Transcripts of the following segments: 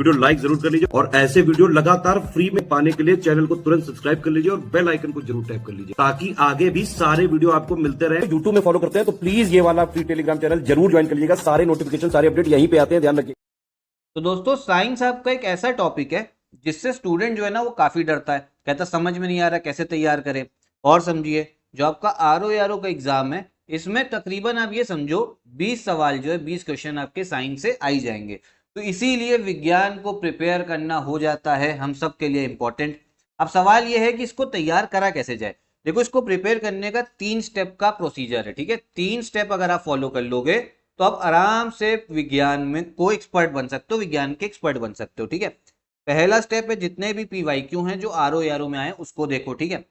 Video like जरूर कर लीजिए और ऐसे वीडियो लगातार फ्री में पाने के लिए चैनल को तुरंत सब्सक्राइब कर लीजिए और बेल आइकन को जरूर टैप कर लीजिए ताकि आगे भी सारे वीडियो आपको मिलते रहे। यूट्यूब में फॉलो करते हैं तो प्लीज ये वाला फ्री टेलीग्राम चैनल जरूर ज्वाइन कर लीजिएगा। सारे नोटिफिकेशन सारे अपडेट यहीं पे आते हैं, ध्यान रखिए। तो दोस्तों साइंस आपका एक ऐसा टॉपिक है जिससे स्टूडेंट जो है ना वो काफी डरता है, कहता समझ में नहीं आ रहा कैसे तैयार करें। और समझिए जो आपका आरओ का एग्जाम है इसमें तकरीबन आप ये समझो 20 सवाल जो है 20 क्वेश्चन आपके साइंस से आई जाएंगे। तो इसीलिए विज्ञान को प्रिपेयर करना हो जाता है हम सब के लिए इंपॉर्टेंट। अब सवाल ये है कि इसको तैयार करा कैसे जाए। देखो इसको प्रिपेयर करने का 3 स्टेप का प्रोसीजर है, ठीक है। 3 स्टेप अगर आप फॉलो कर लोगे तो आप आराम से विज्ञान में को एक्सपर्ट बन सकते हो, विज्ञान के एक्सपर्ट बन सकते हो, ठीक है। पहला स्टेप है जितने भी पीवाईक्यू हैं जो आरओ में आए उसको देखो, ठीक है।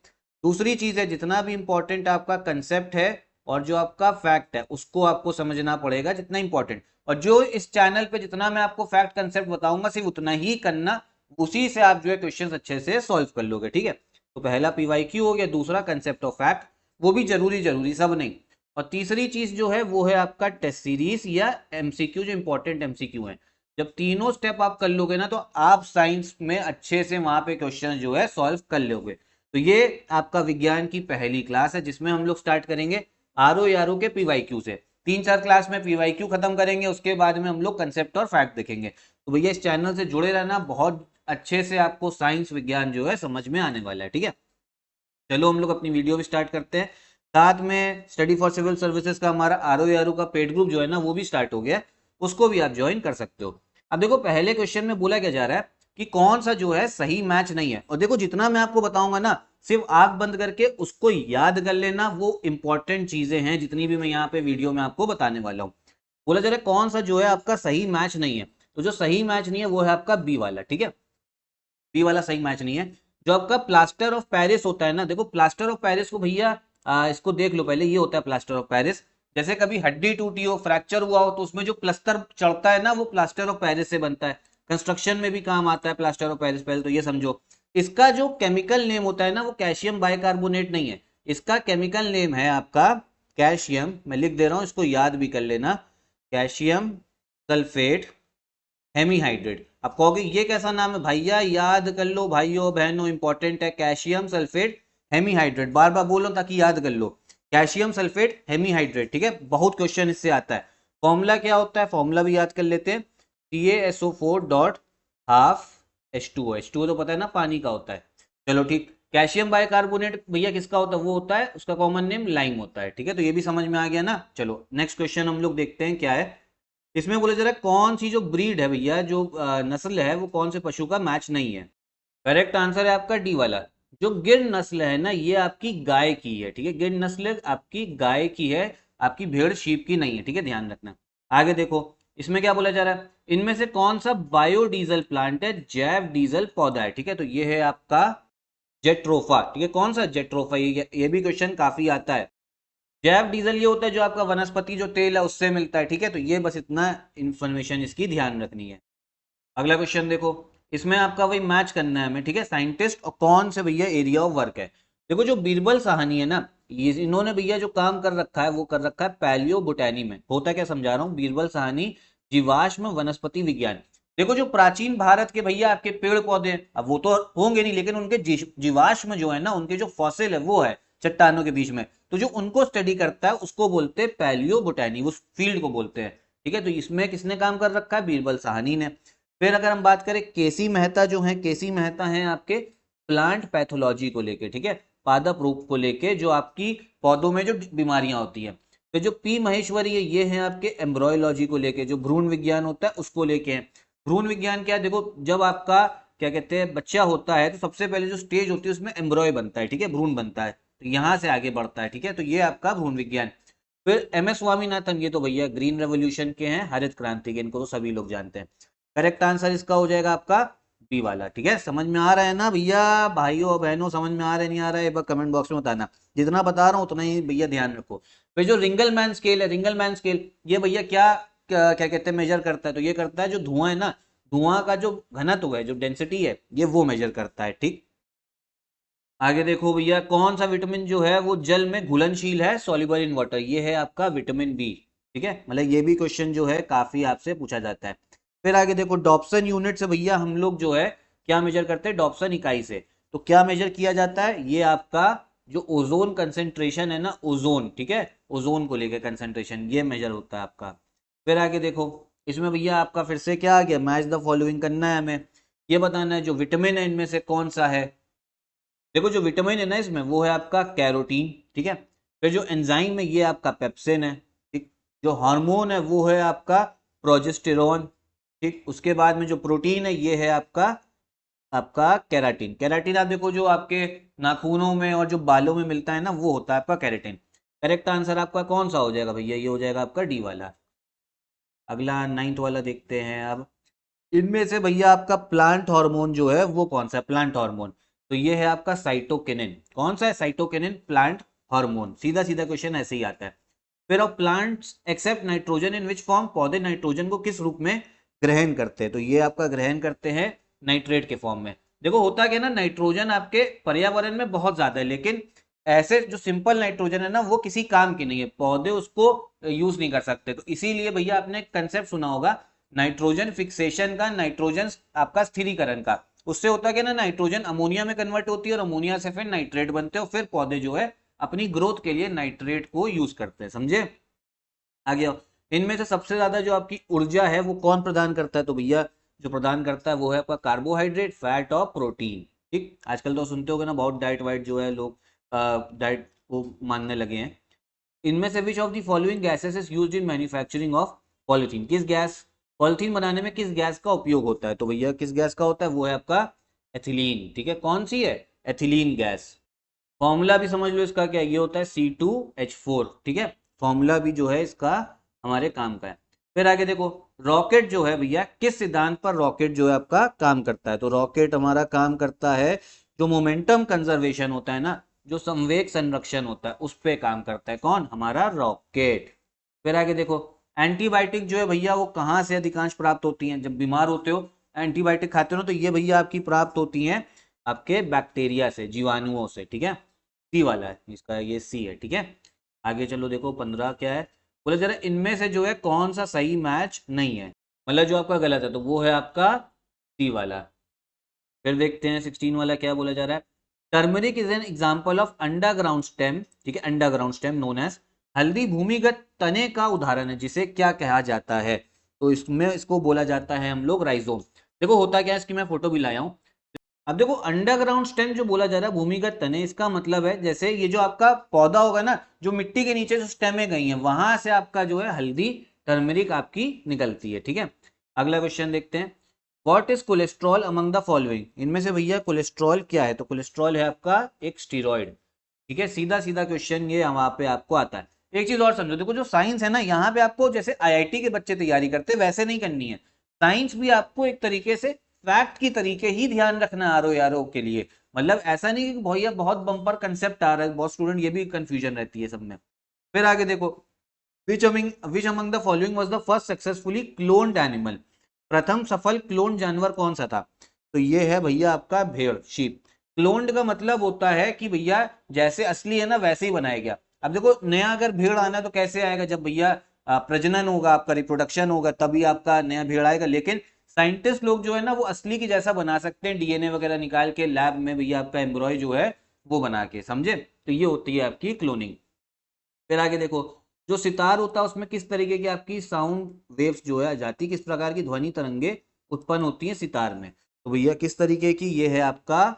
दूसरी चीज है जितना भी इंपॉर्टेंट आपका कंसेप्ट है और जो आपका फैक्ट है उसको आपको समझना पड़ेगा जितना इंपॉर्टेंट। और जो इस चैनल पे जितना मैं आपको फैक्ट कंसेप्ट बताऊंगा सिर्फ उतना ही करना, उसी से आप जो है क्वेश्चन अच्छे से सॉल्व कर लोगे, ठीक है। तो पहला पीवाईक्यू हो गया, दूसरा कंसेप्ट ऑफ फैक्ट, वो भी जरूरी सब नहीं। और तीसरी चीज जो है वो है आपका टेस्ट सीरीज या एमसीक्यू, जो इंपॉर्टेंट एमसीक्यू है। जब तीनों स्टेप आप कर लोगे ना तो आप साइंस में अच्छे से वहां पे क्वेश्चन जो है सॉल्व कर लोगे। तो ये आपका विज्ञान की पहली क्लास है जिसमें हम लोग स्टार्ट करेंगे आरओ के पीवाईक्यू से। 3-4 क्लास में पीवाईक्यू खत्म करेंगे, उसके बाद में हम लोग कंसेप्ट और फैक्ट देखेंगे। तो भैया इस चैनल से जुड़े रहना, बहुत अच्छे से आपको साइंस विज्ञान जो है समझ में आने वाला है, ठीक है। चलो हम लोग अपनी वीडियो भी स्टार्ट करते हैं। साथ में स्टडी फॉर सिविल सर्विसेज का हमारा आरओ का पेड ग्रुप जो है ना वो भी स्टार्ट हो गया, उसको भी आप ज्वाइन कर सकते हो। अब देखो पहले क्वेश्चन में बोला क्या जा रहा है कि कौन सा जो है सही मैच नहीं है। और देखो जितना मैं आपको बताऊंगा ना सिर्फ आंख बंद करके उसको याद कर लेना, वो इंपॉर्टेंट चीजें हैं जितनी भी मैं यहाँ पे वीडियो में आपको बताने वाला हूँ। बोला जा रहा है कौन सा जो है आपका सही मैच नहीं है, तो जो सही मैच नहीं है वो है आपका बी वाला, ठीक है। बी वाला सही मैच नहीं है। जो आपका प्लास्टर ऑफ पेरिस होता है ना, देखो प्लास्टर ऑफ पेरिस को भैया इसको देख लो पहले, ये होता है प्लास्टर ऑफ पेरिस। जैसे कभी हड्डी टूटी हो, फ्रैक्चर हुआ हो तो उसमें जो प्लास्टर चढ़ता है ना वो प्लास्टर ऑफ पेरिस से बनता है। कंस्ट्रक्शन में भी काम आता है प्लास्टर ऑफ पेरिस। पहले तो ये समझो इसका जो केमिकल नेम होता है ना वो कैल्शियम बाइकार्बोनेट नहीं है, इसका केमिकल नेम है आपका कैल्शियम, मैं लिख दे रहा हूं इसको याद भी कर लेना, कैल्शियम सल्फेट हेमीहाइड्रेट। आप कहोगे ये कैसा नाम है भैया, याद कर लो भाइयों बहनों, इंपॉर्टेंट है कैल्शियम सल्फेट हेमीहाइड्रेट, बार बार बोलो ताकि याद कर लो, कैल्शियम सल्फेट हेमीहाइड्रेट, ठीक है। बहुत क्वेश्चन इससे आता है। फॉर्मूला क्या होता है, फॉर्मूला भी याद कर लेते हैं, CaSO4 dot half H2O। H2O तो पता है ना पानी का होता है। चलो ठीक, कैल्शियम बाइकार्बोनेट भैया किसका होता है, वो होता है उसका कॉमन नेम लाइम होता है, ठीक है। तो ये भी समझ में आ गया ना। चलो नेक्स्ट क्वेश्चन हम लोग देखते हैं क्या है। इसमें बोले जरा कौन सी जो ब्रीड है भैया, जो नस्ल है वो कौन से पशु का मैच नहीं है। करेक्ट आंसर है आपका डी वाला। जो गिर नस्ल है ना ये आपकी गाय की है, ठीक है। गिर नस्ल आपकी गाय की है, आपकी भेड़ शीप की नहीं है, ठीक है, ध्यान रखना। आगे देखो इसमें क्या बोला जा रहा है, इनमें से कौन सा बायोडीजल प्लांट है, जैव डीजल पौधा है, ठीक है। तो ये है आपका जेट्रोफा, ठीक है। कौन सा जेट्रोफा, ये भी क्वेश्चन काफी आता है। जैव डीजल ये होता है जो आपका वनस्पति जो तेल है उससे मिलता है, ठीक है। तो ये बस इतना इंफॉर्मेशन इसकी ध्यान रखनी है। अगला क्वेश्चन देखो, इसमें आपका वही मैच करना है हमें, ठीक है। साइंटिस्ट और कौन से भैया एरिया ऑफ वर्क है। देखो जो बीरबल साहनी है ना, ये इन्होंने भैया जो काम कर रखा है वो कर रखा है पैलियो बोटैनी में। होता क्या समझा रहा हूँ, बीरबल साहनी जीवाश्म वनस्पति विज्ञान। देखो जो प्राचीन भारत के भैया आपके पेड़ पौधे हैं, अब वो तो होंगे नहीं लेकिन उनके जीवाश्म जो है ना, उनके जो फॉसिल है वो है चट्टानों के बीच में, तो जो उनको स्टडी करता है उसको बोलते हैं पैलियो बोटैनी, उस फील्ड को बोलते हैं, ठीक है। तो इसमें किसने काम कर रखा है, बीरबल साहनी ने। फिर अगर हम बात करें केसी मेहता जो है, केसी मेहता हैं आपके प्लांट पैथोलॉजी को लेके, ठीक है, पादप रोग को लेके, जो आपकी पौधों में जो बीमारियां होती हैं। फिर जो पी महेश्वरी है ये है आपके एम्ब्रॉयलॉजी को लेके, जो भ्रूण विज्ञान होता है उसको लेके हैं। भ्रूण विज्ञान क्या है, देखो जब आपका क्या कहते हैं बच्चा होता है तो सबसे पहले जो स्टेज होती है उसमें एम्ब्रॉय बनता है, ठीक है, भ्रूण बनता है, तो यहाँ से आगे बढ़ता है, ठीक है। तो ये आपका भ्रूण विज्ञान। फिर MS स्वामीनाथन, ये तो भैया ग्रीन रेवोल्यूशन के हैं, हरित क्रांति के, इनको तो सभी लोग जानते हैं। करेक्ट आंसर इसका हो जाएगा आपका बी वाला, ठीक है। समझ में आ रहा है ना भैया, भाइयों बहनों, समझ में आ रहा है नहीं आ रहा है एक बार कमेंट बॉक्स में बताना। जितना बता रहा हूँ उतना ही भैया ध्यान रखो। फिर जो रिंगल मैन स्केल है, रिंगल मैन स्केल ये भैया क्या क्या क्या कहते हैं मेजर करता है, तो ये करता है जो धुआं है ना, धुआं का जो घनत्व है, जो डेंसिटी है, ये वो मेजर करता है, ठीक। आगे देखो भैया कौन सा विटामिन जो है वो जल में घुलनशील है, सॉल्युबल इन वाटर, ये है आपका विटामिन बी, ठीक है। मतलब ये भी क्वेश्चन जो है काफी आपसे पूछा जाता है। फिर आगे देखो डॉप्सन यूनिट से भैया हम लोग जो है क्या मेजर करते हैं, डॉप्सन इकाई से। तो क्या मेजर किया जाता है, ये आपका जो ओजोन कंसेंट्रेशन है ना, ओजोन, ठीक है, ओजोन को लेकर कंसेंट्रेशन ये मेजर होता है आपका। फिर आगे देखो इसमें भैया आपका फिर से क्या आ गया, मैच द फॉलोइंग करना है हमें, ये बताना है जो विटामिन है इनमें से कौन सा है। देखो जो विटामिन है ना इसमें वो है आपका कैरोटीन, ठीक है। फिर जो एंजाइम है ये आपका पेप्सिन है, ठीक। जो हार्मोन है वो है आपका प्रोजेस्टेरोन, ठीक। उसके बाद में जो प्रोटीन है ये है आपका आपका केराटिन। केराटिन आप देखो जो आपके नाखूनों में और जो बालों में मिलता है ना वो होता है आपका केराटिन। करेक्ट आंसर आपका कौन सा हो जाएगा भैया, ये हो जाएगा आपका डी वाला। अगला 9th वाला देखते हैं अब। इनमें से भैया आपका प्लांट हार्मोन जो है वो कौन सा है, प्लांट हार्मोन। तो ये है आपका साइटोकिनिन। कौन सा है, साइटोकिनिन प्लांट हार्मोन। सीधा सीधा क्वेश्चन ऐसे ही आता है। फिर of plants except nitrogen in which form, पौधे नाइट्रोजन को किस रूप में ग्रहण करते हैं। तो ये आपका ग्रहण करते हैं नाइट्रेट के फॉर्म में। देखो होता क्या ना, नाइट्रोजन आपके पर्यावरण में बहुत ज्यादा है, लेकिन ऐसे जो सिंपल नाइट्रोजन है ना वो किसी काम की नहीं है, पौधे उसको यूज नहीं कर सकते। तो इसीलिए भैया आपने कंसेप्ट सुना होगा नाइट्रोजन फिक्सेशन का, नाइट्रोजन आपका स्थिरीकरण का। उससे होता क्या ना, नाइट्रोजन अमोनिया में कन्वर्ट होती है और अमोनिया से फिर नाइट्रेट बनते हैं और फिर पौधे जो है अपनी ग्रोथ के लिए नाइट्रेट को यूज करते हैं, समझे। आगे इनमें से सबसे ज्यादा जो आपकी ऊर्जा है वो कौन प्रदान करता है, तो भैया जो प्रदान करता है वो है आपका कार्बोहाइड्रेट, फैट और प्रोटीन, ठीक। आजकल तो सुनते होगे ना बहुत डाइट वाइट जो है लोग डाइट को मानने लगे हैं। इनमें से which of the following gases is used in manufacturing of polythene, किस गैस, पॉलिथीन बनाने में किस गैस का उपयोग होता है। तो भैया किस गैस का होता है, वो है आपका एथिलीन, ठीक है। कौन सी है, एथिलीन गैस। फॉर्मूला भी समझ लो इसका क्या, ये होता है C2H4, ठीक है। फॉर्मूला भी जो है इसका हमारे काम का है। फिर आगे देखो रॉकेट जो है भैया किस सिद्धांत पर रॉकेट जो है आपका काम करता है। तो रॉकेट हमारा काम करता है जो मोमेंटम कंजर्वेशन होता है ना, जो संवेग संरक्षण होता है उस पे काम करता है कौन, हमारा रॉकेट। फिर आगे देखो एंटीबायोटिक जो है भैया वो कहाँ से अधिकांश प्राप्त होती हैं, जब बीमार होते हो एंटीबायोटिक खाते हो तो ये भैया आपकी प्राप्त होती हैं आपके बैक्टीरिया से, जीवाणुओं से, ठीक है। सी वाला है इसका, ये सी है, ठीक है। आगे चलो देखो 15 क्या है, बोले जरा इनमें से जो है कौन सा सही मैच नहीं है, मतलब जो आपका गलत है, तो वो है आपका सी वाला। फिर देखते हैं 16 वाला क्या बोला जा रहा है। Turmeric is an example of underground stem, ठीक है, अंडरग्राउंड स्टेम नोन एज। हल्दी भूमिगत तने का उदाहरण है जिसे क्या कहा जाता है, तो इसमें इसको बोला जाता है हम लोग राइजोम। देखो होता क्या है, इसकी मैं फोटो भी लाया हूँ। अब देखो अंडरग्राउंड स्टेम जो बोला जा रहा है भूमिगत तने, इसका मतलब है जैसे ये जो आपका पौधा होगा ना, जो मिट्टी के नीचे जो स्टेमें गई हैं वहां से आपका जो है हल्दी टर्मरिक आपकी निकलती है, ठीक है। अगला क्वेश्चन देखते हैं। What is cholesterol among the following, इनमें से भैया कोलेस्ट्रॉल क्या है। तो कोलेस्ट्रॉल है आपका एक स्टीरॉयड, ठीक है। सीधा सीधा क्वेश्चन ये वहां पे आपको आता है। एक चीज और समझो, देखो जो साइंस है ना यहाँ पे आपको जैसे आईआईटी के बच्चे तैयारी करते हैं वैसे नहीं करनी है। साइंस भी आपको एक तरीके से फैक्ट की तरीके ही ध्यान रखना आरो यारो के लिए, मतलब ऐसा नहीं कि भैया बहुत बम्पर कंसेप्ट आ रहा है, बहुत स्टूडेंट ये भी कंफ्यूजन रहती है सब में। फिर आगे देखो which among the following was the first successfully cloned animal, प्रथम सफल क्लोन जानवर कौन सा था। तो ये है भैया आपका भेड़, शीप। क्लोन्ड का मतलब होता है कि भैया जैसे असली है ना वैसे ही बनाया गया। अब देखो नया अगर भेड़ आना तो कैसे आएगा, जब भैया प्रजनन होगा, आपका रिप्रोडक्शन होगा तभी आपका नया भेड़ आएगा। लेकिन साइंटिस्ट लोग जो है ना वो असली की जैसा बना सकते हैं, डीएनए वगैरह निकाल के लैब में भैया आपका एम्ब्रॉय जो है वो बना के, समझे। तो ये होती है आपकी क्लोनिंग। फिर आगे देखो जो सितार होता है उसमें किस तरीके की आपकी साउंड वेव्स जो है आ जाती है, किस प्रकार की ध्वनि तरंगे उत्पन्न होती है सितार में। तो भैया किस तरीके की, ये है आपका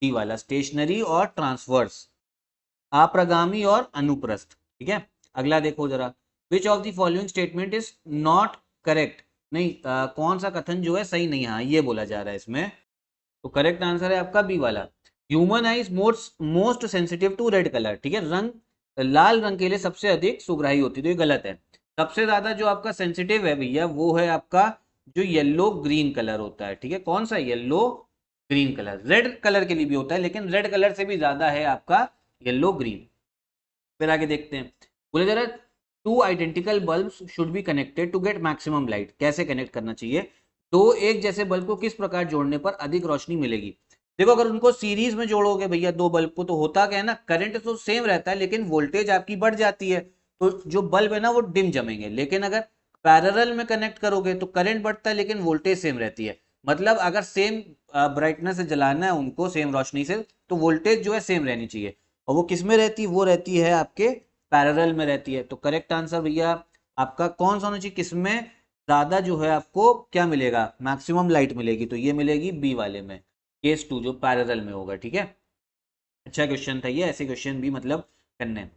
डी वाला, स्टेशनरी और ट्रांसवर्स, अप्रगामी और अनुप्रस्थ, ठीक है। अगला देखो जरा, which of the following statement is not correct, नहीं कौन सा कथन जो है सही नहीं है, हाँ, ये बोला जा रहा है इसमें। तो करेक्ट आंसर है आपका बी वाला, human eyes most sensitive to red colour, ठीक है। रंग लाल रंग के लिए सबसे अधिक सुग्राही होती है, तो ये गलत है। सबसे ज्यादा जो आपका सेंसिटिव है भैया वो है आपका जो येलो ग्रीन कलर होता है, ठीक है। कौन सा, yellow green colour. Red colour के लिए भी होता है लेकिन रेड कलर से भी ज्यादा है आपका येलो ग्रीन। फिर आगे देखते हैं, बोले जरा two identical bulbs should be connected to get maximum light, कैसे कनेक्ट करना चाहिए। दो एक जैसे बल्ब को किस प्रकार जोड़ने पर अधिक रोशनी मिलेगी। देखो अगर उनको सीरीज में जोड़ोगे भैया दो बल्ब को, तो होता क्या है ना, करंट तो सेम रहता है लेकिन वोल्टेज आपकी बढ़ जाती है, तो जो बल्ब है ना वो डिम जमेंगे। लेकिन अगर पैरेलल में कनेक्ट करोगे तो करंट बढ़ता है लेकिन वोल्टेज सेम रहती है। मतलब अगर सेम ब्राइटनेस से जलाना है उनको, सेम रोशनी से, तो वोल्टेज जो है सेम रहनी चाहिए। और वो किस में रहती है? वो रहती है आपके पैरेलल में रहती है। तो करेक्ट आंसर भैया आपका कौन सा होना चाहिए? किसमें ज्यादा जो है आपको क्या मिलेगा? मैक्सिमम लाइट मिलेगी, तो ये मिलेगी बी वाले में, केस 2 जो पैरेलल में होगा। ठीक है, अच्छा क्वेश्चन था ये, ऐसे क्वेश्चन भी मतलब करने।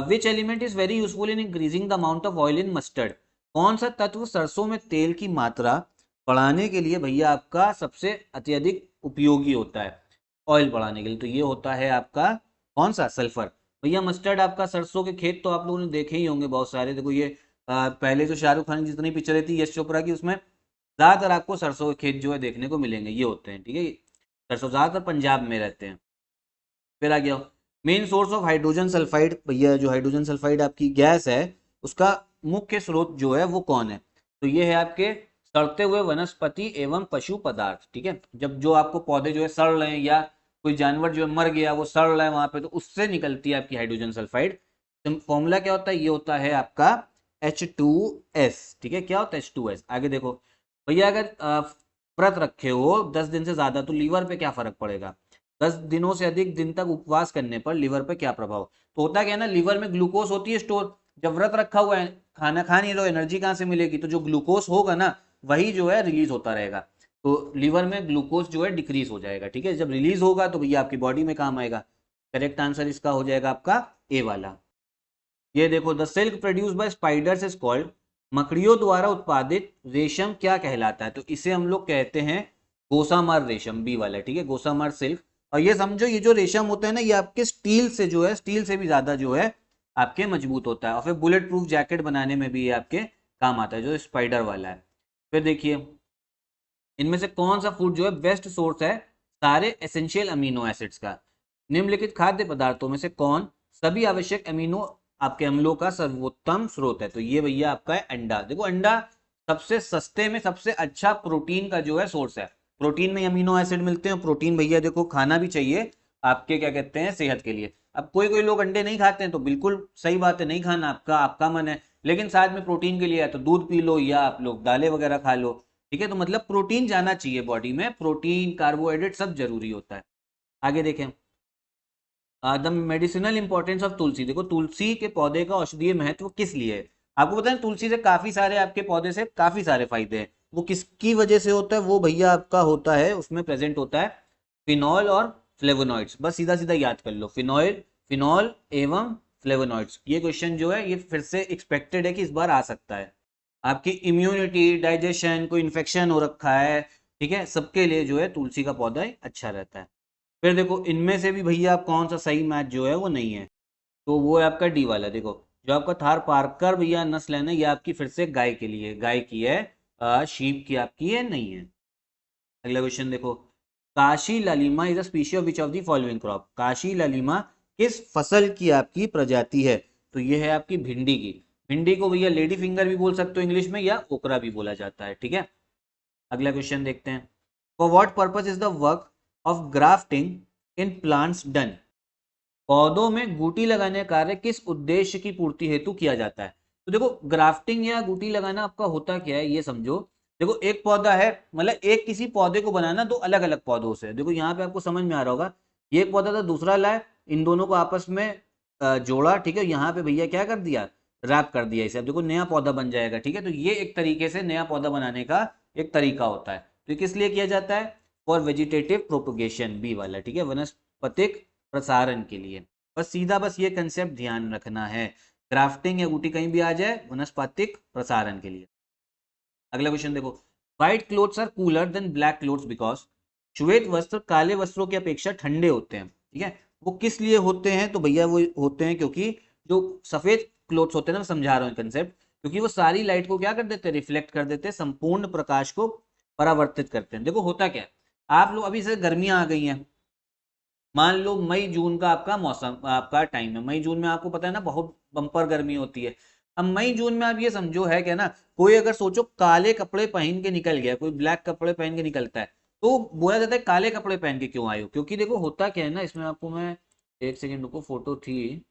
Which element is very useful in increasing the amount of oil in mustard? कौन सा तत्व सरसों में तेल की मात्रा बढ़ाने के लिए भैया आपका सबसे अत्यधिक उपयोगी होता है ऑयल बढ़ाने के लिए? तो ये होता है आपका कौन सा? सल्फर। भैया मस्टर्ड आपका सरसों के खेत तो आप लोगों ने देखे ही होंगे बहुत सारे। देखो ये पहले जो शाहरुख खान की जितनी पिक्चरें थी यश चोपड़ा की, उसमें ज्यादातर आपको सरसों के खेत जो है देखने को मिलेंगे, ये होते हैं। ठीक है, सरसों ज्यादातर पंजाब में रहते हैं। फिर आ गया main source of hydrogen sulphide. भैया जो हाइड्रोजन सल्फाइड आपकी गैस है उसका मुख्य स्रोत जो है वो कौन है? तो ये है आपके सड़ते हुए वनस्पति एवं पशु पदार्थ। ठीक है, जब जो आपको पौधे जो है सड़ रहे हैं या कोई जानवर जो है मर गया वो सड़ रहा है वहां पे, तो उससे निकलती है आपकी हाइड्रोजन सल्फाइड। तो फॉर्मूला क्या होता है? ये होता है आपका H2S। ठीक है, क्या होता है H2S? आगे देखो भैया, अगर व्रत रखे हो 10 दिन से ज्यादा तो लीवर पे क्या फर्क पड़ेगा? 10 दिनों से अधिक दिन तक उपवास करने पर लीवर पर क्या प्रभाव? तो होता क्या है ना, लीवर में ग्लूकोज होती है स्टोर। जब व्रत रखा हुआ है, खाना खा नहीं रहो, एनर्जी कहाँ से मिलेगी? तो जो ग्लूकोज होगा ना वही जो है रिलीज होता रहेगा, तो लीवर में ग्लूकोज जो है डिक्रीज हो जाएगा। ठीक है, जब रिलीज होगा तो भैया आपकी बॉडी में काम आएगा। करेक्ट आंसर इसका हो जाएगा आपका ए वाला। ये देखो, the silk produce by spiders is called, मकड़ियों द्वारा उत्पादित रेशम क्या कहलाता है? तो इसे हम लोग कहते हैं गोसामार रेशम, बी वाला। ठीक है, गोसामार सिल्क। और ये समझो ये जो रेशम होता है ना, ये आपके स्टील से जो है, स्टील से भी ज्यादा जो है आपके मजबूत होता है, और फिर बुलेट प्रूफ जैकेट बनाने में भी ये आपके काम आता है, जो स्पाइडर वाला है। फिर देखिए, इनमें से कौन सा फूड जो है बेस्ट सोर्स है सारे एसेंशियल अमीनो एसिड्स का? निम्नलिखित खाद्य पदार्थों में से कौन सभी आवश्यक अमीनो आपके अम्लों का सर्वोत्तम स्रोत है? तो ये भैया आपका है अंडा। देखो अंडा सबसे सस्ते में सबसे अच्छा प्रोटीन का जो है सोर्स है। प्रोटीन में अमीनो एसिड मिलते हैं, प्रोटीन भैया देखो खाना भी चाहिए आपके क्या कहते हैं सेहत के लिए। अब कोई कोई लोग अंडे नहीं खाते हैं तो बिल्कुल सही बात है, नहीं खाना, आपका आपका मन है, लेकिन साथ में प्रोटीन के लिए है तो दूध पी लो या आप लोग दालें वगैरह खा लो। ठीक है, तो मतलब प्रोटीन जाना चाहिए बॉडी में, प्रोटीन कार्बोहाइड्रेट सब जरूरी होता है। आगे देखें, द मेडिसिनल इंपॉर्टेंस ऑफ तुलसी। देखो तुलसी के पौधे का औषधीय महत्व किस लिए है? आपको पता है तुलसी से काफी सारे आपके पौधे से काफी सारे फायदे हैं। वो किसकी वजह से होता है? वो भैया आपका होता है, उसमें प्रेजेंट होता है फिनॉल और फ्लेवोनॉइड्स। बस सीधा सीधा याद कर लो, फिनॉल, फिनॉल एवं फ्लेवोनॉइड्स। ये क्वेश्चन जो है ये फिर से एक्सपेक्टेड है कि इस बार आ सकता है। आपकी इम्यूनिटी, डाइजेशन, कोई इन्फेक्शन हो रखा है, ठीक है, सबके लिए जो है तुलसी का पौधा अच्छा रहता है। फिर देखो इनमें से भी भैया आप कौन सा सही मैच जो है वो नहीं है, तो वो है आपका डी वाला। देखो जो आपका थार पारकर भैया नस्ल है ना, ये आपकी फिर से गाय के लिए, गाय की है, शीप की आपकी है नहीं है। अगला क्वेश्चन देखो, काशी लालिमा is a species of which of the following crop? Kashi लालिमा किस फसल की आपकी प्रजाति है? तो ये है आपकी भिंडी की। भिंडी को भैया लेडी फिंगर भी बोल सकते हो इंग्लिश में, या ओकरा भी बोला जाता है। ठीक है, अगला क्वेश्चन देखते हैं, for what purpose is the work of grafting in plants done? पौधों में गूटी लगाने का कार्य किस उद्देश्य की पूर्ति हेतु किया जाता है? तो देखो ग्राफ्टिंग या गूटी लगाना आपका होता क्या है ये समझो। देखो एक पौधा है, मतलब एक किसी पौधे को बनाना दो अलग अलग पौधों से। देखो यहाँ पे आपको समझ में आ रहा होगा, ये एक पौधा था दूसरा लाए, इन दोनों को आपस में जोड़ा। ठीक है, यहाँ पे भैया क्या कर दिया, रैप कर दिया इसे। अब देखो नया पौधा बन जाएगा। ठीक है, तो ये एक तरीके से नया पौधा बनाने का एक तरीका होता है। तो किस लिए किया जाता है? फॉर वेजिटेटिव प्रोपोगेशन, बी वाला। ठीक है, वनस्पतिक प्रसारण के लिए। बस सीधा बस ये कंसेप्ट ध्यान रखना है, ग्राफ्टिंग या बूटी कहीं भी आ जाए, वनस्पतिक प्रसारण के लिए। अगला क्वेश्चन देखो, white clothes are cooler than black clothes because? श्वेत वस्त्र काले वस्त्रों की अपेक्षा ठंडे होते हैं। ठीक है, वो किस लिए होते हैं? तो भैया वो होते हैं क्योंकि जो सफेद क्लोथ्स होते हैं ना, मैं समझा रहा हूँ कंसेप्ट, क्योंकि वो सारी लाइट को क्या कर देते हैं, रिफ्लेक्ट कर देते हैं, संपूर्ण प्रकाश को परावर्तित करते हैं। देखो होता क्या है, आप लोग अभी से गर्मियां आ गई हैं, मान लो मई जून का आपका मौसम आपका टाइम है, मई जून में आपको पता है ना बहुत बम्पर गर्मी होती है। अब मई जून में आप ये समझो है क्या ना, कोई अगर सोचो काले कपड़े पहन के निकल गया, कोई ब्लैक कपड़े पहन के निकलता है, तो बोला जाता है काले कपड़े पहन के क्यों आए हो? क्योंकि देखो होता क्या है ना, इसमें आपको मैं एक सेकेंड रुको, फोटो थी,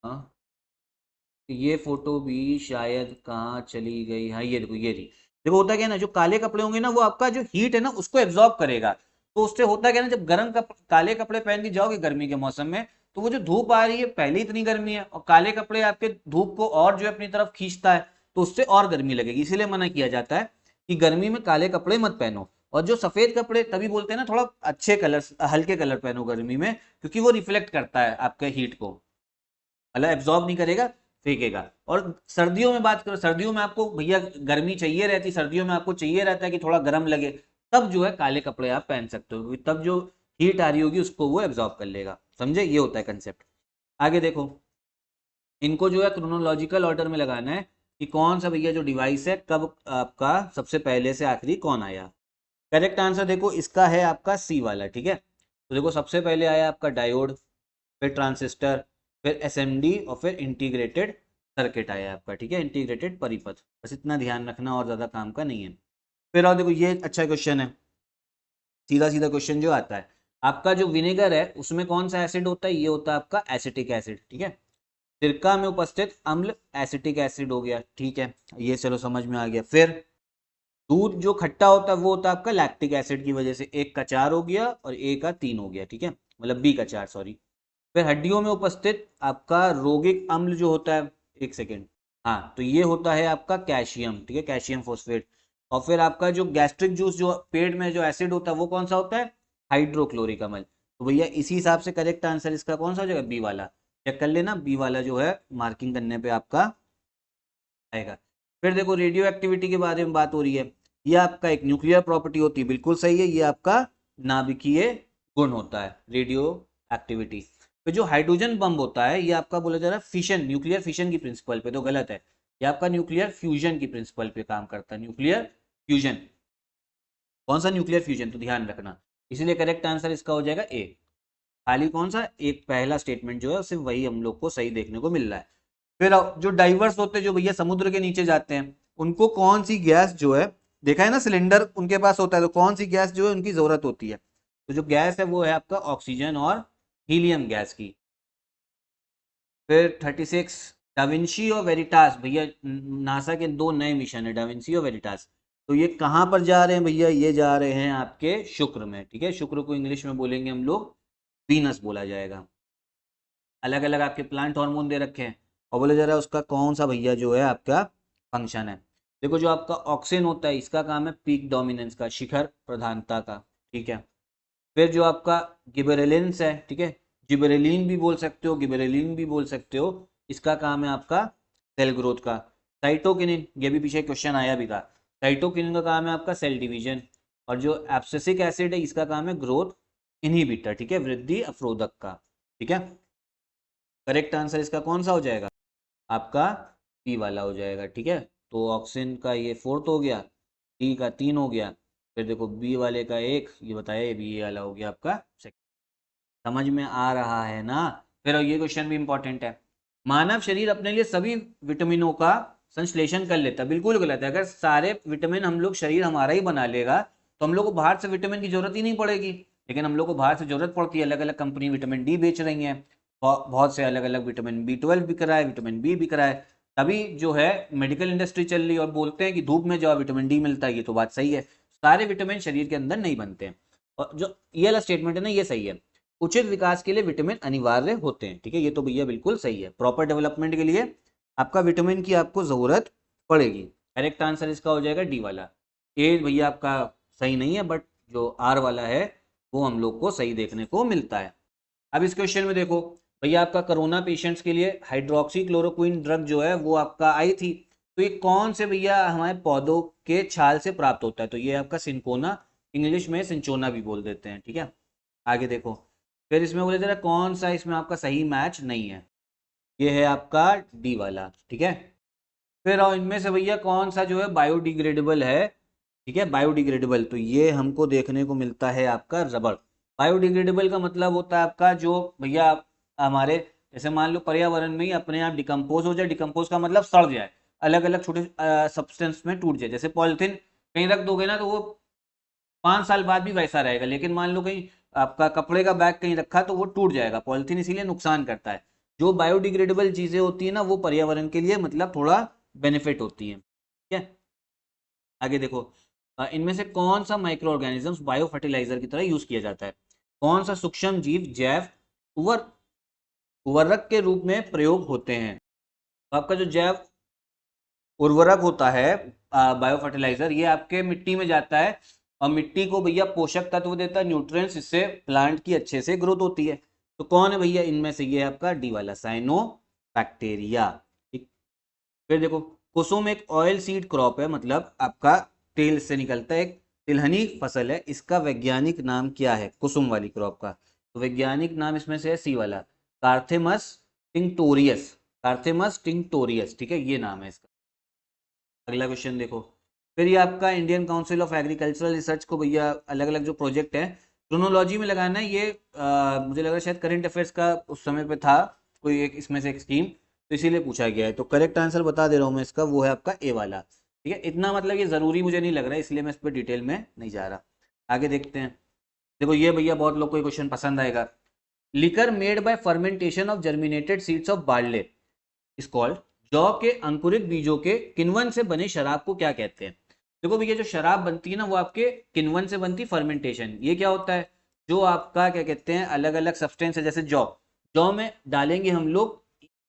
हाँ ये फोटो भी शायद कहाँ चली गई, हाँ ये देखो, ये रही। देखो होता क्या है ना, जो काले कपड़े होंगे ना वो आपका जो हीट है ना उसको एब्जॉर्ब करेगा। तो उससे होता क्या है ना, जब काले कपड़े पहन के जाओगे गर्मी के मौसम में, तो वो जो धूप आ रही है, पहले इतनी गर्मी है और काले कपड़े आपके धूप को और जो है अपनी तरफ खींचता है, तो उससे और गर्मी लगेगी। इसीलिए मना किया जाता है कि गर्मी में काले कपड़े मत पहनो। और जो सफेद कपड़े, तभी बोलते हैं ना थोड़ा अच्छे कलर, हल्के कलर पहनो गर्मी में, क्योंकि वो रिफ्लेक्ट करता है आपके हीट को, मतलब एब्जॉर्ब नहीं करेगा, फेंकेगा। और सर्दियों में बात करो, सर्दियों में आपको भैया गर्मी चाहिए रहती, सर्दियों में आपको चाहिए रहता है कि थोड़ा गर्म लगे, तब जो है काले कपड़े आप पहन सकते हो, क्योंकि तब जो हीट आ रही होगी उसको वो एब्जॉर्ब कर लेगा। समझे, ये होता है कंसेप्ट। आगे देखो, इनको जो है क्रोनोलॉजिकल ऑर्डर में लगाना है कि कौन सा भैया जो डिवाइस है कब आपका सबसे पहले से आखिरी कौन आया। करेक्ट आंसर देखो इसका है आपका सी वाला, ठीक है। तो देखो सबसे पहले आया आपका डायोड, फिर ट्रांसिस्टर, फिर एसएमडी और फिर इंटीग्रेटेड सर्किट आया आपका, ठीक है, इंटीग्रेटेड परिपथ। बस इतना ध्यान रखना और ज़्यादा काम का नहीं है। फिर और देखो ये अच्छा क्वेश्चन है, सीधा सीधा क्वेश्चन जो आता है, आपका जो विनेगर है उसमें कौन सा एसिड होता है, ये होता है आपका एसिटिक एसिड, ठीक है। सिरका में उपस्थित अम्ल एसिटिक एसिड हो गया, ठीक है, ये चलो समझ में आ गया। फिर दूध जो खट्टा होता है वो होता है आपका लैक्टिक एसिड की वजह से, एक का 4 हो गया और एक का 3 हो गया, ठीक है, मतलब बी का 4, सॉरी। फिर हड्डियों में उपस्थित आपका रोगिक अम्ल जो होता है, एक सेकेंड, हाँ, तो ये होता है आपका कैल्शियम, ठीक है, कैल्शियम फॉस्फेट। और फिर आपका जो गैस्ट्रिक जूस, जो पेट में जो एसिड होता है वो कौन सा होता है, हाइड्रोक्लोरिक अम्ल। तो भैया इसी हिसाब से करेक्ट आंसर इसका कौन सा हो जाएगा, बी वाला। चेक कर लेना, बी वाला जो है मार्किंग करने पे आपका आएगा। फिर देखो रेडियो एक्टिविटी के बारे में बात हो रही है, ये आपका एक न्यूक्लियर प्रॉपर्टी होती है, बिल्कुल सही है, ये आपका नाभिकीय गुण होता है रेडियो एक्टिविटी। फिर जो हाइड्रोजन बम होता है ये आपका बोला जा रहा है फिशन, न्यूक्लियर फिशन की प्रिंसिपल पे, तो गलत है, ये आपका न्यूक्लियर फ्यूजन की प्रिंसिपल पे काम करता है, न्यूक्लियर फ्यूजन। कौन सा, न्यूक्लियर फ्यूजन, तो ध्यान रखना। इसीलिए करेक्ट आंसर इसका हो जाएगा ए। खाली कौन सा, एक पहला स्टेटमेंट जो है सिर्फ वही हम लोग को सही देखने को मिल रहा है। फिर जो डाइवर्स होते हैं, जो भैया समुद्र के नीचे जाते हैं, उनको कौन सी गैस जो है, देखा है ना सिलेंडर उनके पास होता है, तो कौन सी गैस जो है उनकी जरूरत होती है, तो जो गैस है वो है आपका ऑक्सीजन और हीलियम गैस की। फिर 36, डाविंची और वेरिटास, भैया नासा के दो नए मिशन है, डाविंची और वेरिटास। तो ये कहाँ पर जा रहे हैं भैया, ये जा रहे हैं आपके शुक्र में, ठीक है, शुक्र को इंग्लिश में बोलेंगे हम लोग वीनस बोला जाएगा। अलग अलग आपके प्लांट हार्मोन दे रखे हैं, और बोला जा रहा है उसका कौन सा भैया जो है आपका फंक्शन है। देखो जो आपका ऑक्सिन होता है इसका काम है पीक डोमिनेंस का, शिखर प्रधानता का, ठीक है। फिर जो आपका गिबरेलिन्स है, ठीक है, जिबरेलिन भी बोल सकते हो, गिबरेलिन भी बोल सकते हो, इसका काम है आपका सेल ग्रोथ का। साइटोकिनिन, ये भी पीछे क्वेश्चन आया भी था, साइटोकिनिन का काम है आपका सेल डिवीजन। और जो एब्सिसिक एसिड है इसका काम है ग्रोथ इनहिबिटर, ठीक है, वृद्धि अवरोधक का, ठीक है। करेक्ट आंसर इसका कौन सा हो जाएगा, आपका बी वाला हो जाएगा, ठीक है। तो ऑक्सीजन का ये फोर्थ हो गया, डी का 3 हो गया, फिर देखो बी वाले का 1, ये बताया, ये बी वाला हो गया आपका सेकंड। समझ में आ रहा है ना। फिर ये क्वेश्चन भी इंपॉर्टेंट है, मानव शरीर अपने लिए सभी विटामिनों का संश्लेषण कर लेता है, बिल्कुल गलत है। अगर सारे विटामिन हम लोग, शरीर हमारा ही बना लेगा, तो हम लोग को बाहर से विटामिन की जरूरत ही नहीं पड़ेगी। लेकिन हम लोग को बाहर से जरूरत पड़ती है, अलग अलग कंपनी विटामिन डी बेच रही है, बहुत से अलग अलग विटामिन B12 बिक रहा है, विटामिन बी बिक रहा है, तभी जो है मेडिकल इंडस्ट्री चल रही है। और बोलते हैं कि धूप में जाओ विटामिन डी मिलता है, ये तो बात सही है, सारे विटामिन शरीर के अंदर नहीं बनते हैं। और जो ये वाला स्टेटमेंट है ना, ये सही है, उचित विकास के लिए विटामिन अनिवार्य होते हैं, ठीक है, ये तो भैया बिल्कुल सही है, प्रॉपर डेवलपमेंट के लिए आपका विटामिन की आपको जरूरत पड़ेगी। करेक्ट आंसर इसका हो जाएगा डी वाला। ए भैया आपका सही नहीं है, बट जो आर वाला है वो हम लोग को सही देखने को मिलता है। अब इस क्वेश्चन में देखो भैया, आपका कोरोना पेशेंट्स के लिए हाइड्रोक्सी क्लोरोक्विन ड्रग जो है वो आपका आई थी, तो ये कौन से भैया हमारे पौधों के छाल से प्राप्त होता है, तो ये आपका सिंकोना, इंग्लिश में सिंचोना भी बोल देते हैं, ठीक है। आगे देखो, फिर इसमें बोले जरा कौन सा इसमें आपका सही मैच नहीं है, ये है आपका डी वाला, ठीक है। फिर और इनमें से भैया कौन सा जो है बायोडिग्रेडेबल है, ठीक है, बायोडिग्रेडेबल, तो ये हमको देखने को मिलता है आपका रबड़। बायोडिग्रेडेबल का मतलब होता है आपका जो भैया हमारे, जैसे मान लो पर्यावरण में ही अपने आप डिकम्पोज हो जाए, डिकम्पोज का मतलब सड़ जाए, अलग अलग छोटे सब्सटेंस में टूट जाए। जैसे पॉलिथीन कहीं रख दोगे ना तो वो 5 साल बाद भी वैसा रहेगा, लेकिन मान लो कहीं आपका कपड़े का बैग कहीं रखा तो वो टूट जाएगा, पॉलिथीन इसीलिए नुकसान करता है। जो बायोडिग्रेडेबल चीजें होती है ना वो पर्यावरण के लिए मतलब थोड़ा बेनिफिट होती है। ठीक है, आगे देखो, इनमें से कौन सा माइक्रो ऑर्गेनिजम्स बायो फर्टिलाइजर की तरह यूज किया जाता है? कौन सा सूक्ष्म जीव जैव उर्वरक के रूप में प्रयोग होते हैं? तो आपका जो जैव उर्वरक होता है बायो फर्टिलाइजर, ये आपके मिट्टी में जाता है और मिट्टी को भैया पोषक तत्व देता है, न्यूट्रिएंट्स, इससे प्लांट की अच्छे से ग्रोथ होती है। तो कौन है भैया इनमें से? ये आपका डी वाला, साइनो बैक्टीरिया। ठीक, फिर देखो, कुसुम एक ऑयल सीड क्रॉप है, मतलब आपका तेल से निकलता है, एक तिलहनी फसल है। इसका वैज्ञानिक नाम क्या है कुसुम वाली क्रॉप का? तो वैज्ञानिक नाम इसमें से है सी वाला, कार्थेमस टिंक्टोरियस। कार्थेमस टिंक्टोरियस, ठीक है, ये नाम है इसका। अगला क्वेश्चन देखो, फिर ये आपका Indian council of agricultural research को भैया अलग अलग जो प्रोजेक्ट है क्रोनोलॉजी में लगाना है। ये मुझे लग रहा है शायद करंट अफेयर्स का उस समय पे था कोई एक इसमें से एक स्कीम, तो इसीलिए पूछा गया है। तो करेक्ट आंसर बता दे रहा हूँ मैं इसका, वो है आपका ए वाला। ठीक है, इतना मतलब ये जरूरी मुझे नहीं लग रहा है, इसलिए मैं इस पर डिटेल में नहीं जा रहा। आगे देखते हैं, देखो ये भैया बहुत लोग को क्वेश्चन पसंद आएगा। Liquor made by fermentation of germinated seeds of barley is called. जौ के अंकुरित बीजों के किण्वन से बने शराब को क्या कहते हैं? देखो भैया, जो शराब बनती है ना वो आपके किण्वन से बनती, फर्मेंटेशन। ये क्या होता है? जो आपका क्या कहते हैं, अलग अलग सब्सटेंस है, जैसे जौ, जौ में डालेंगे हम लोग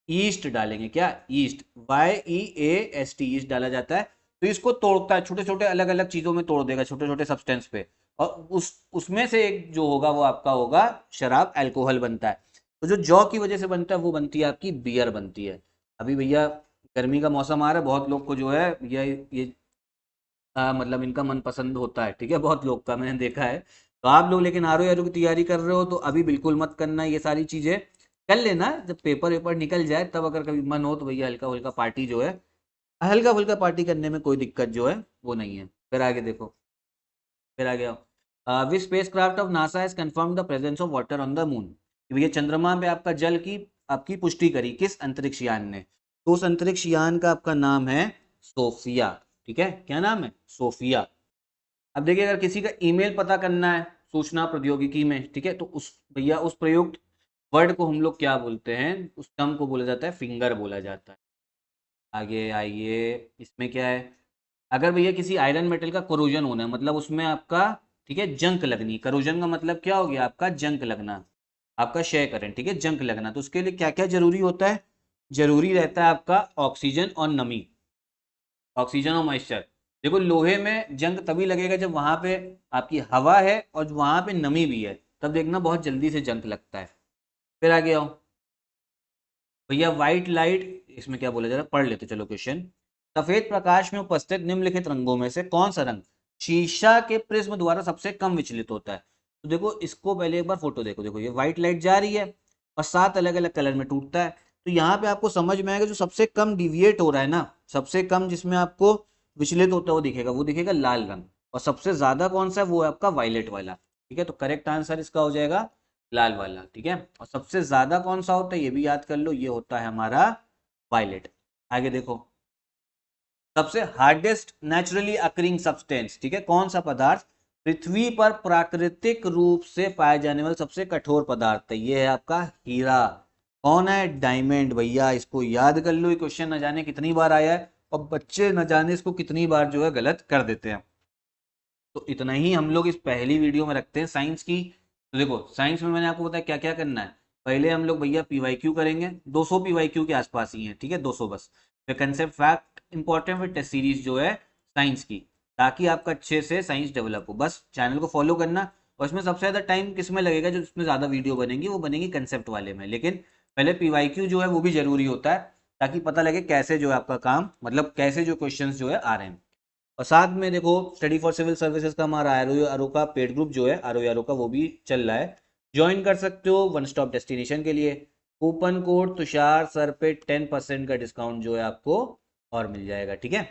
ईस्ट डालेंगे, क्या? ईस्ट, YEAST, ईस्ट डाला जाता है। तो इसको तोड़ता है, छोटे छोटे अलग अलग चीजों में तोड़ देगा, छोटे छोटे सब्सटेंस पे, और उसमें से एक जो होगा वो आपका होगा शराब, अल्कोहल बनता है। तो जो जौ की वजह से बनता है वो बनती है आपकी बियर बनती है। अभी भैया गर्मी का मौसम आ रहा है, बहुत लोग को जो है ये मतलब इनका मनपसंद होता है, ठीक है, बहुत लोग का मैंने देखा है। तो आप लोग लेकिन आर ओ की तैयारी कर रहे हो तो अभी बिल्कुल मत करना, ये सारी चीजें कर लेना जब पेपर वेपर निकल जाए, तब अगर कभी मन हो तो भैया हल्का फुल्का पार्टी जो है, हल्का फुल्का पार्टी करने में कोई दिक्कत जो है वो नहीं है। फिर आगे देखो, फिर आ गया, which space craft of NASA has confirm the presence of water on the moon. भैया चंद्रमा पे आपका जल की आपकी पुष्टि करी किस अंतरिक्ष यान ने? तो उस अंतरिक्ष यान का आपका नाम है सोफिया। ठीक है, क्या नाम है? सोफिया। अब देखिए, अगर किसी का ईमेल पता करना है सूचना प्रौद्योगिकी में, ठीक है, तो उस भैया उस प्रयुक्त वर्ड को हम लोग क्या बोलते हैं? उस टर्म को बोला जाता है फिंगर बोला जाता है। आगे आइए, इसमें क्या है? अगर भैया किसी आयरन मेटल का कोरोजन होना है, मतलब उसमें आपका, ठीक है, जंक लगनी। कोरोजन का मतलब क्या हो गया आपका? जंक लगना, आपका क्षय करें, ठीक है, जंक लगना। तो उसके लिए क्या क्या जरूरी होता है? जरूरी रहता है आपका ऑक्सीजन और नमी, ऑक्सीजन और मॉइस्चर। देखो लोहे में जंग तभी लगेगा जब वहां पे आपकी हवा है और वहां पे नमी भी है, तब देखना बहुत जल्दी से जंग लगता है। फिर आगे आओ भैया, व्हाइट लाइट, इसमें क्या बोला जा रहा है पढ़ लेते चलो क्वेश्चन। सफेद प्रकाश में उपस्थित निम्नलिखित रंगों में से कौन सा रंग शीशा के प्रिज्म द्वारा सबसे कम विचलित होता है? तो देखो इसको पहले एक बार फोटो देखो, देखो ये व्हाइट लाइट जा रही है और 7 अलग अलग कलर में टूटता है। तो यहाँ पे आपको समझ में आएगा जो सबसे कम डिविएट हो रहा है ना, सबसे कम जिसमें आपको विचलित होता है वो दिखेगा लाल रंग। और सबसे ज्यादा कौन सा है? वो है आपका वायलेट वाला। ठीक है, तो करेक्ट आंसर इसका हो जाएगा लाल वाला। ठीक है, और सबसे ज्यादा कौन सा होता है ये भी याद कर लो, ये होता है हमारा वायलेट। आगे देखो, सबसे हार्डेस्ट नेचुरली अकरिंग सब्सटेंस, ठीक है, कौन सा पदार्थ पृथ्वी पर प्राकृतिक रूप से पाए जाने वाला सबसे कठोर पदार्थ है? ये है आपका हीरा। कौन है? डायमंड। भैया इसको याद कर लो, ये क्वेश्चन न जाने कितनी बार आया है और बच्चे न जाने इसको कितनी बार जो है गलत कर देते हैं। तो इतना ही हम लोग इस पहली वीडियो में रखते हैं साइंस की। तो देखो साइंस में मैंने आपको बताया क्या क्या करना है। पहले हम लोग भैया पीवाईक्यू करेंगे, 200 पीवाईक्यू के आसपास ही है, ठीक है, 200 बस। फिर कंसेप्ट फैक्ट इंपॉर्टेंट, फिर टेस्ट सीरीज जो है साइंस की, ताकि आपका अच्छे से साइंस डेवलप हो। बस चैनल को फॉलो करना। और इसमें सबसे ज्यादा टाइम किस में लगेगा? जो इसमें ज्यादा वीडियो बनेंगी वो बनेगी कंसेप्ट वाले में, लेकिन पहले पीवाईक्यू जो है वो भी जरूरी होता है, ताकि पता लगे कैसे जो है आपका काम, मतलब कैसे जो क्वेश्चंस जो है आ रहे हैं। और साथ में देखो स्टडी फॉर सिविल सर्विसेज का हमारा आर का पेड ग्रुप जो है आर का वो भी चल रहा है, ज्वाइन कर सकते हो वन स्टॉप डेस्टिनेशन के लिए। कूपन कोड तुषार सर पे 10% का डिस्काउंट जो है आपको और मिल जाएगा। ठीक है,